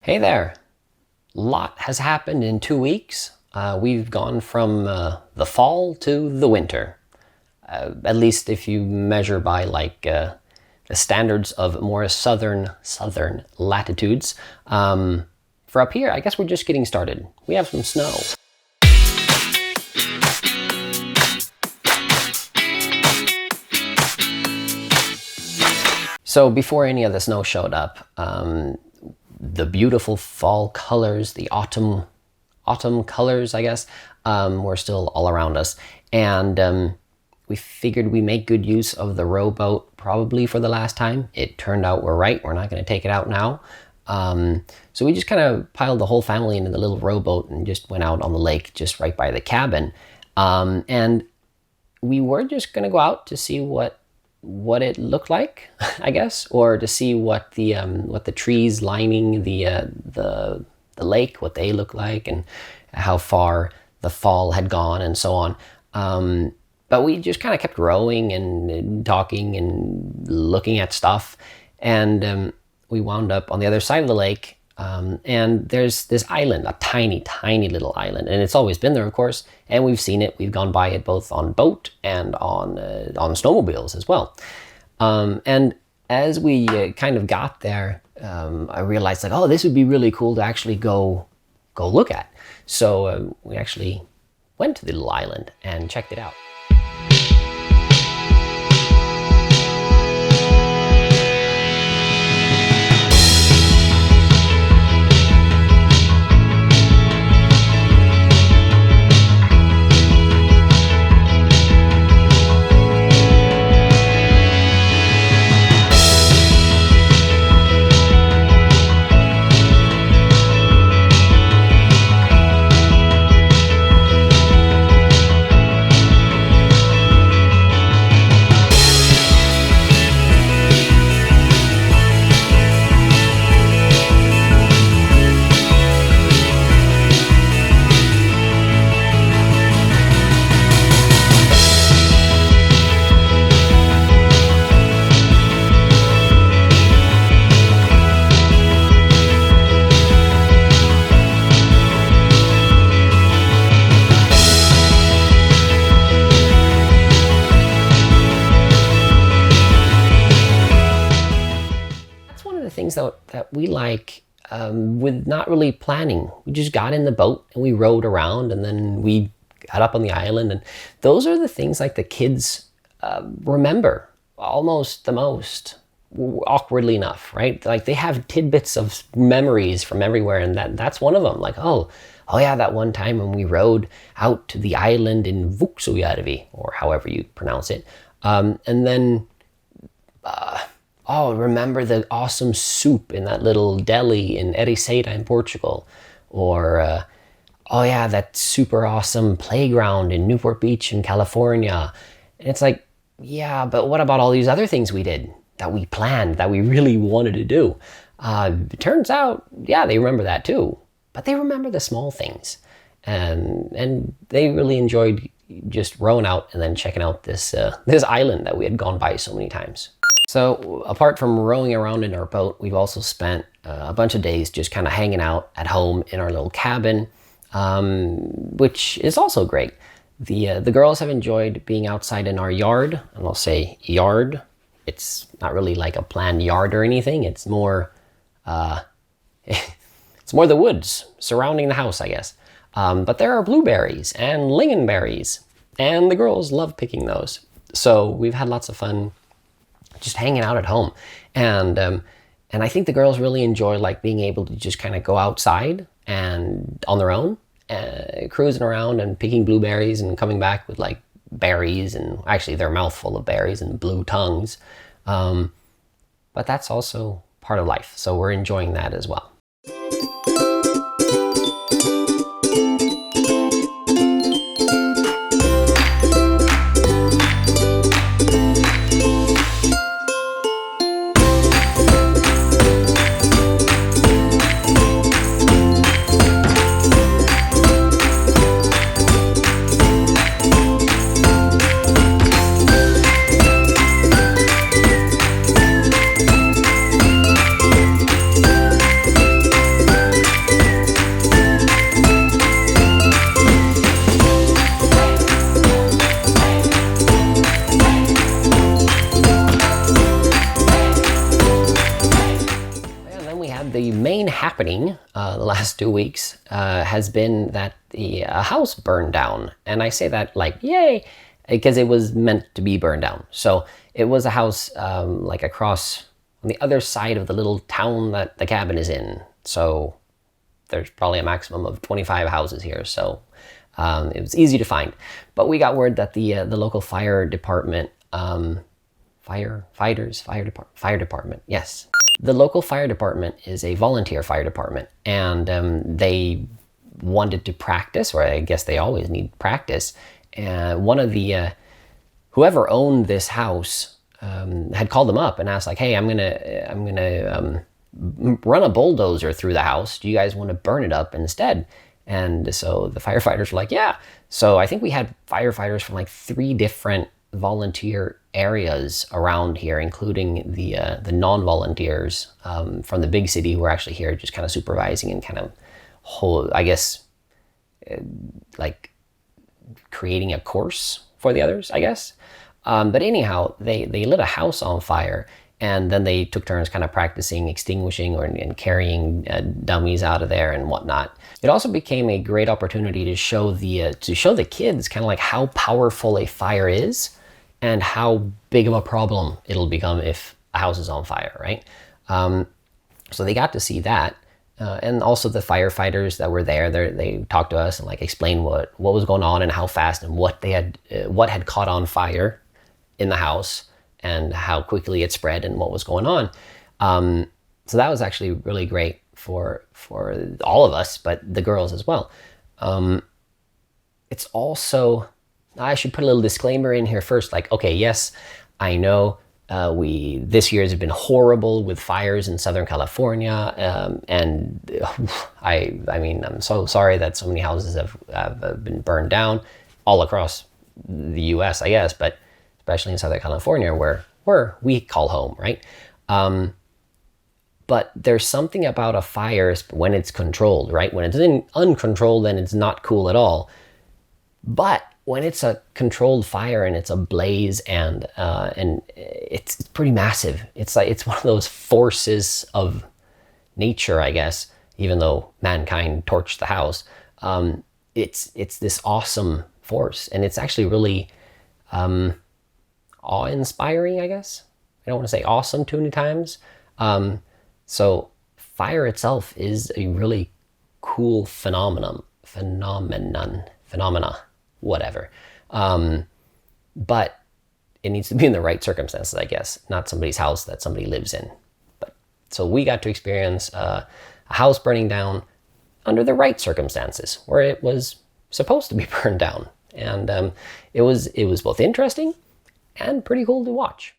Hey there! Lot has happened in 2 weeks. We've gone from the fall to the winter. At least if you measure by the standards of more southern latitudes. For up here, I guess we're just getting started. We have some snow. So before any of the snow showed up, the beautiful fall colors, the autumn colors, I guess, were still all around us. And we figured we make good use of the rowboat probably for the last time. It turned out we're right. We're not going to take it out now. So we just kind of piled the whole family into the little rowboat and just went out on the lake just right by the cabin. And we were just going to go out to see what it looked like, I guess, or to see what the trees lining the lake, what they look like, and how far the fall had gone, and so on. But we just kind of kept rowing and talking and looking at stuff, and we wound up on the other side of the lake. And there's this island, a tiny little island, and it's always been there, of course, and we've seen it. We've gone by it both on boat and on snowmobiles as well. And as we kind of got there, I realized oh, this would be really cool to actually go look at. So we actually went to the little island and checked it out. Things that we like with not really planning. We just got in the boat and we rowed around, and then we got up on the island, and those are the things like the kids remember almost the most, awkwardly enough, right? Like they have tidbits of memories from everywhere, and that's one of them. Like, oh yeah, that one time when we rowed out to the island in Vuxujärvi, or however you pronounce it, and then oh, remember the awesome soup in that little deli in Ericeira in Portugal? Or, oh yeah, that super awesome playground in Newport Beach in California. And it's like, yeah, but what about all these other things we did, that we planned, that we really wanted to do? It turns out, yeah, they remember that too. But they remember the small things. And they really enjoyed just rowing out and then checking out this island that we had gone by so many times. So apart from rowing around in our boat, we've also spent a bunch of days just kind of hanging out at home in our little cabin, which is also great. The girls have enjoyed being outside in our yard, and I'll say yard. It's not really like a planned yard or anything. It's more, it's more the woods surrounding the house, I guess. But there are blueberries and lingonberries, and the girls love picking those. So we've had lots of fun just hanging out at home, and I think the girls really enjoy like being able to just kind of go outside and on their own, cruising around and picking blueberries and coming back with like berries, and actually their mouth full of berries and blue tongues. But that's also part of life, so we're enjoying that as well. main happening the last 2 weeks has been that the house burned down. And I say that like, yay, because it was meant to be burned down. So it was a house like across on the other side of the little town that the cabin is in. So there's probably a maximum of 25 houses here. So it was easy to find. But we got word that the local fire department, fire department, yes. The local fire department is a volunteer fire department, and they wanted to practice, or I guess they always need practice. And one of the, whoever owned this house had called them up and asked like, hey, I'm gonna run a bulldozer through the house. Do you guys want to burn it up instead? And so the firefighters were like, yeah. So I think we had firefighters from like 3 different volunteer areas around here, including the non-volunteers from the big city who were actually here just kind of supervising and kind of like creating a course for the others, I guess. But anyhow, they lit a house on fire, and then they took turns kind of practicing extinguishing and carrying dummies out of there and whatnot. It also became a great opportunity to show the kids kind of like how powerful a fire is and how big of a problem it'll become if a house is on fire, right? So they got to see that. And also the firefighters that were there, they talked to us and like explained what was going on and how fast and what had caught on fire in the house and how quickly it spread and what was going on. So that was actually really great for all of us, but the girls as well. It's also, I should put a little disclaimer in here first, like, okay, yes, I know this year has been horrible with fires in Southern California, and I mean, I'm so sorry that so many houses have been burned down all across the U.S., I guess, but especially in Southern California, where we call home, right? But there's something about a fire when it's controlled, right? When it's uncontrolled, then it's not cool at all. But when it's a controlled fire and it's a blaze and it's pretty massive. It's like it's one of those forces of nature, I guess. Even though mankind torched the house, it's this awesome force, and it's actually really awe-inspiring, I guess. I don't want to say awesome too many times. So fire itself is a really cool phenomena, whatever. But it needs to be in the right circumstances, I guess, not somebody's house that somebody lives in. But so we got to experience a house burning down under the right circumstances, where it was supposed to be burned down. And it was both interesting and pretty cool to watch.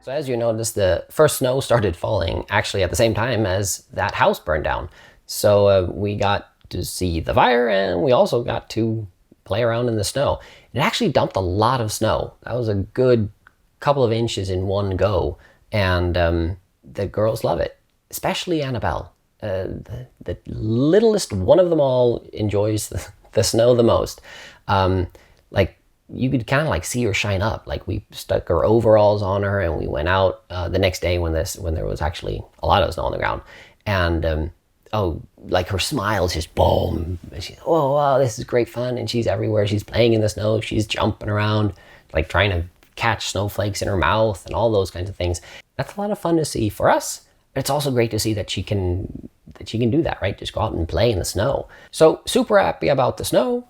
So as you noticed, the first snow started falling actually at the same time as that house burned down. So we got to see the fire, and we also got to play around in the snow. It actually dumped a lot of snow. That was a good couple of inches in one go, and the girls love it, especially Annabelle. The littlest one of them all enjoys the snow the most. Like, you could kind of like see her shine up. Like, we stuck our overalls on her and we went out the next day when there was actually a lot of snow on the ground. And like her smile's just boom. She's, oh wow, this is great fun. And she's everywhere. She's playing in the snow. She's jumping around, like trying to catch snowflakes in her mouth and all those kinds of things. That's a lot of fun to see for us. But it's also great to see that she can do that, right? Just go out and play in the snow. So super happy about the snow.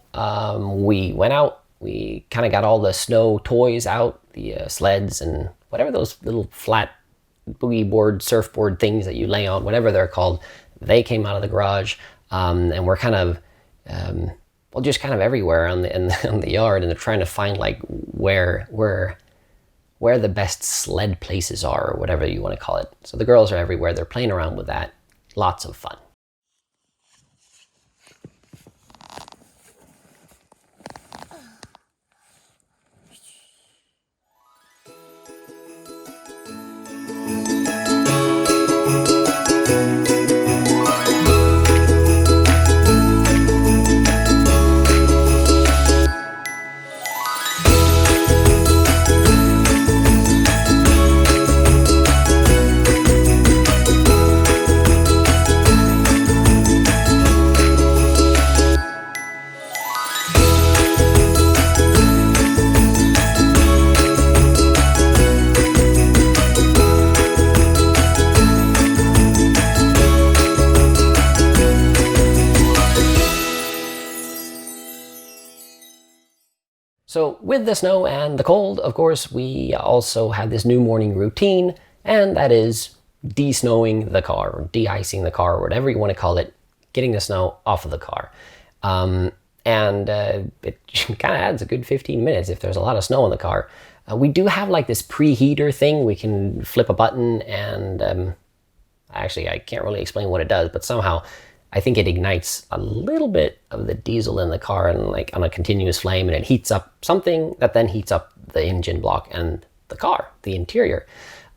We went out. We kind of got all the snow toys out, the sleds and whatever those little flat boogie board, surfboard things that you lay on, whatever they're called. They came out of the garage, and we're kind of, just kind of everywhere in the yard, and they're trying to find like where where the best sled places are, or whatever you want to call it. So the girls are everywhere. They're playing around with that. Lots of fun. So with the snow and the cold, of course, we also have this new morning routine, and that is de-snowing the car, or de-icing the car, or whatever you want to call it, getting the snow off of the car. It kind of adds a good 15 minutes if there's a lot of snow in the car. We do have like this preheater thing. We can flip a button and actually I can't really explain what it does, but somehow I think it ignites a little bit of the diesel in the car and like on a continuous flame, and it heats up something that then heats up the engine block and the car, the interior.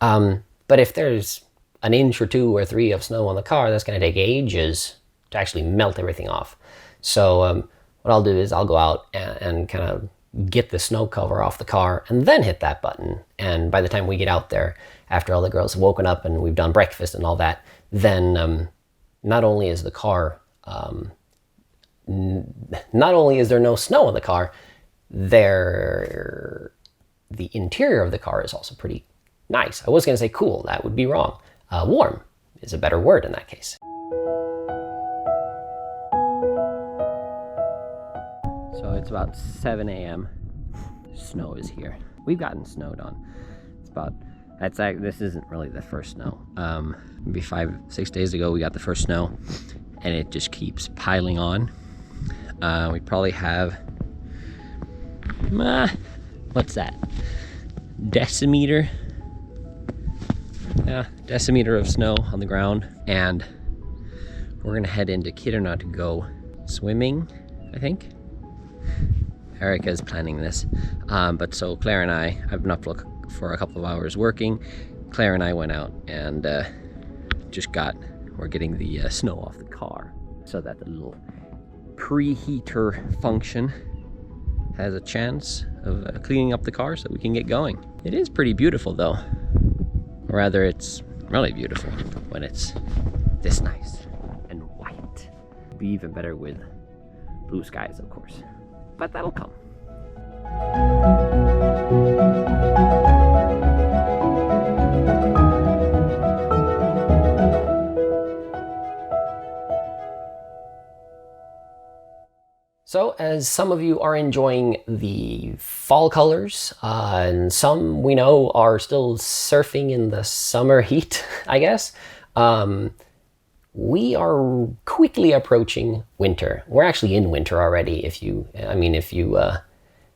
But if there's an inch or 2 or 3 of snow on the car, that's going to take ages to actually melt everything off. So what I'll do is I'll go out and kind of get the snow cover off the car and then hit that button. And by the time we get out there, after all the girls have woken up and we've done breakfast and all that, then not only is the car, not only is there no snow in the car, the interior of the car is also pretty nice. I was going to say cool, that would be wrong. Warm is a better word in that case. So it's about 7 a.m. Snow is here. We've gotten snowed on. This isn't really the first snow. Maybe 5-6 days ago we got the first snow, and it just keeps piling on. We probably have what's that? Decimeter of snow on the ground, and we're gonna head into Kiruna to go swimming, I think. Erica's planning this, but so Claire and I've been up for a couple of hours working. Claire and I went out and we're getting the snow off the car so that the little preheater function has a chance of cleaning up the car so we can get going. It is pretty beautiful though. Or rather, it's really beautiful when it's this nice and white. It'll be even better with blue skies, of course, but that'll come. So, as some of you are enjoying the fall colors, and some we know are still surfing in the summer heat, I guess, we are quickly approaching winter. We're actually in winter already,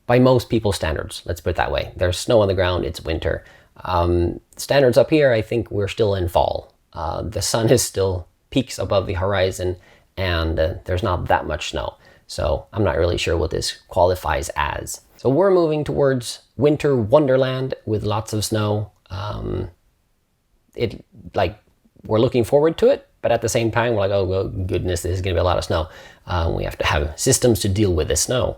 by most people's standards, let's put it that way. There's snow on the ground, it's winter. Standards up here, I think we're still in fall. The sun is still peaks above the horizon, and there's not that much snow. So I'm not really sure what this qualifies as. So we're moving towards winter wonderland with lots of snow. We're looking forward to it, but at the same time, we're like, oh goodness, there's gonna be a lot of snow. We have to have systems to deal with the snow.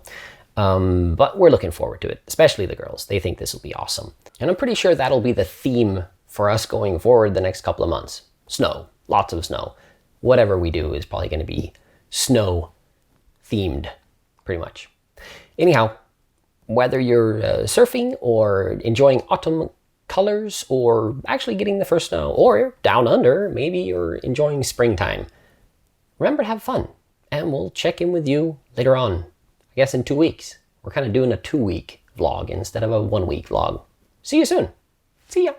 But we're looking forward to it, especially the girls. They think this will be awesome. And I'm pretty sure that'll be the theme for us going forward the next couple of months. Snow, lots of snow. Whatever we do is probably gonna be snow themed, pretty much. Anyhow, whether you're surfing or enjoying autumn colors or actually getting the first snow, or down under, maybe you're enjoying springtime, remember to have fun, and we'll check in with you later on, I guess in 2 weeks. We're kind of doing a 2-week vlog instead of a 1-week vlog. See you soon. See ya.